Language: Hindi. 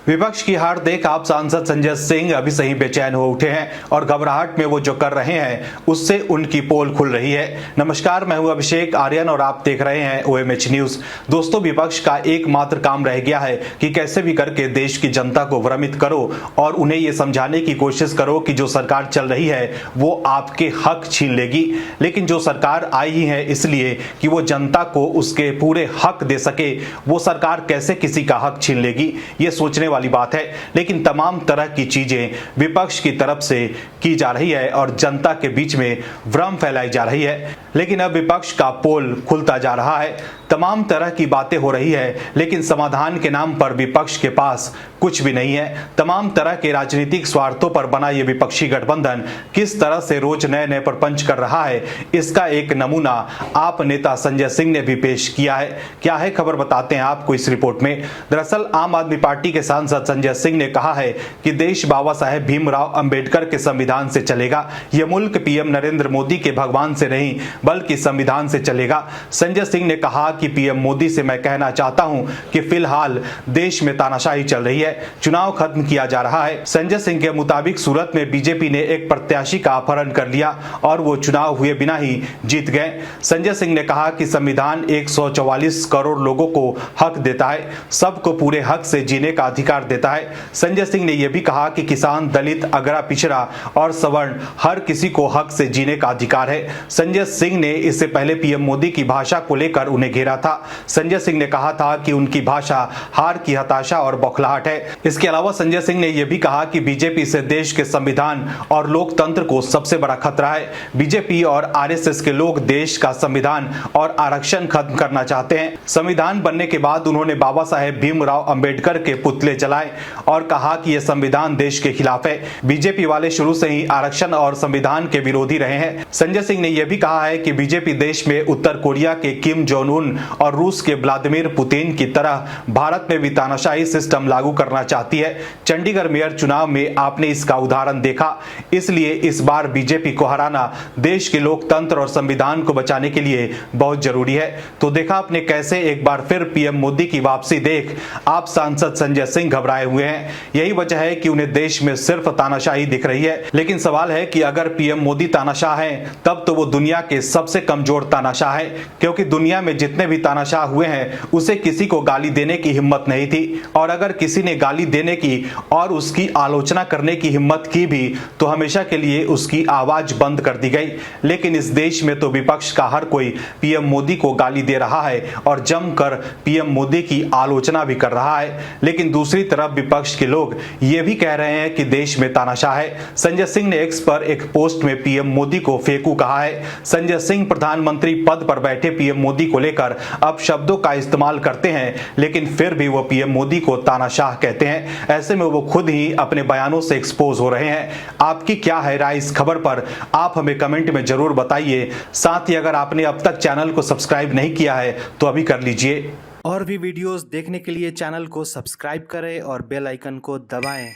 विपक्ष की हार देख आप सांसद संजय सिंह अभी सही बेचैन हो उठे हैं और घबराहट में वो जो कर रहे हैं उससे उनकी पोल खुल रही है। नमस्कार, मैं हूं अभिषेक आर्यन और आप देख रहे हैं OMH न्यूज। दोस्तों, विपक्ष का एकमात्र काम रह गया है कि कैसे भी करके देश की जनता को भ्रमित करो और उन्हें ये समझाने की कोशिश करो कि जो सरकार चल रही है वो आपके हक छीन लेगी। लेकिन जो सरकार आई ही है इसलिए कि वो जनता को उसके पूरे हक दे सके, वो सरकार कैसे किसी का हक छीन लेगी, ये सोचने वाली बात है। लेकिन तमाम तरह की चीजें विपक्ष की तरफ से की जा रही है और जनता के बीच में भ्रम फैलाई जा रही है। लेकिन अब विपक्ष का पोल खुलता जा रहा है, तमाम तरह की बातें हो रही है, लेकिन समाधान के नाम पर विपक्ष के पास कुछ भी नहीं है। तमाम तरह के राजनीतिक स्वार्थों पर बना ये विपक्षी गठबंधन किस तरह से रोज नए नए प्रपंच कर रहा है, इसका एक नमूना आप नेता संजय सिंह ने भी पेश किया है। क्या है खबर, बताते हैं आपको इस रिपोर्ट में। दरअसल आम आदमी पार्टी के सांसद संजय सिंह ने कहा है कि देश बाबा साहेब भीमराव अंबेडकर के संविधान से चलेगा। यह मुल्क पीएम नरेंद्र मोदी के भगवान से नहीं बल्कि संविधान से चलेगा। संजय सिंह ने कहा कि पीएम मोदी से मैं कहना चाहता हूं कि फिलहाल देश में तानाशाही चल रही है, चुनाव खत्म किया जा रहा है। संजय सिंह के मुताबिक सूरत में बीजेपी ने एक प्रत्याशी का अपहरण कर लिया और वो चुनाव हुए बिना ही जीत गए। संजय सिंह ने कहा कि संविधान 144 करोड़ लोगों को हक देता है, सबको पूरे हक से जीने का अधिकार देता है। संजय सिंह ने यह भी कहा कि किसान, दलित, अगड़ा पिछड़ा और सवर्ण हर किसी को हक से जीने का अधिकार है। संजय सिंह ने इससे पहले पीएम मोदी की भाषा को लेकर उन्हें घेरा था। संजय सिंह ने कहा था कि उनकी भाषा हार की हताशा और बौखलाहट है। इसके अलावा संजय सिंह ने यह भी कहा कि बीजेपी से देश के संविधान और लोकतंत्र को सबसे बड़ा खतरा है। बीजेपी और आरएसएस के लोग देश का संविधान और आरक्षण खत्म करना चाहते हैं। संविधान बनने के बाद उन्होंने बाबा साहेब भीमराव अंबेडकर के पुतले जलाए और कहा कि यह संविधान देश के खिलाफ है। बीजेपी वाले शुरू से ही आरक्षण और संविधान के विरोधी रहे हैं। संजय सिंह ने यह भी कहा है कि बीजेपी देश में उत्तर कोरिया के किम जोंग उन और रूस के व्लादिमीर पुतिन की तरह भारत में भी तानाशाही सिस्टम लागू करना चाहती है। चंडीगढ़ मेयर चुनाव में आपने इसका उदाहरण देखा। इसलिए इस बार बीजेपी को हराना देश के लोकतंत्र और संविधान को बचाने के लिए बहुत जरूरी है। तो देखा आपने कैसे एक बार फिर पीएम मोदी की वापसी देख आप सांसद संजय सिंह घबराए हुए हैं। यही वजह है कि उन्हें देश में सिर्फ तानाशाही दिख रही है। लेकिन सवाल है कि अगर पीएम मोदी तानाशाह हैं तब तो वो दुनिया के सबसे कमजोर तानाशाह है, क्योंकि दुनिया में जितने भी तानाशाह हुए हैं उसे किसी को गाली देने की हिम्मत नहीं थी, और अगर किसी ने गाली देने की और उसकी आलोचना करने की हिम्मत की भी तो हमेशा के लिए उसकी आवाज बंद कर दी गई। लेकिन इस देश में तो विपक्ष का हर कोई पीएम मोदी को गाली दे रहा है और जमकर पीएम मोदी की आलोचना भी कर रहा है। लेकिन दूसरी तरफ विपक्ष के लोग ये भी कह रहे हैं कि देश में तानाशाह है। संजय सिंह ने एक्स पर एक पोस्ट में पीएम मोदी को फेंकू कहा है। संजय सिंह प्रधानमंत्री पद पर बैठे पीएम मोदी को लेकर अब शब्दों का इस्तेमाल करते हैं, लेकिन फिर भी वो पीएम मोदी को तानाशाह कहते हैं। ऐसे में वो खुद ही अपने बयानों से एक्सपोज हो रहे हैं। आपकी क्या है राय इस खबर पर, आप हमें कमेंट में जरूर बताइए। साथ ही अगर आपने अब तक चैनल को सब्सक्राइब नहीं किया है तो अभी कर लीजिए। और भी वीडियोस देखने के लिए चैनल को सब्सक्राइब करें और बेल आइकन को दबाएं।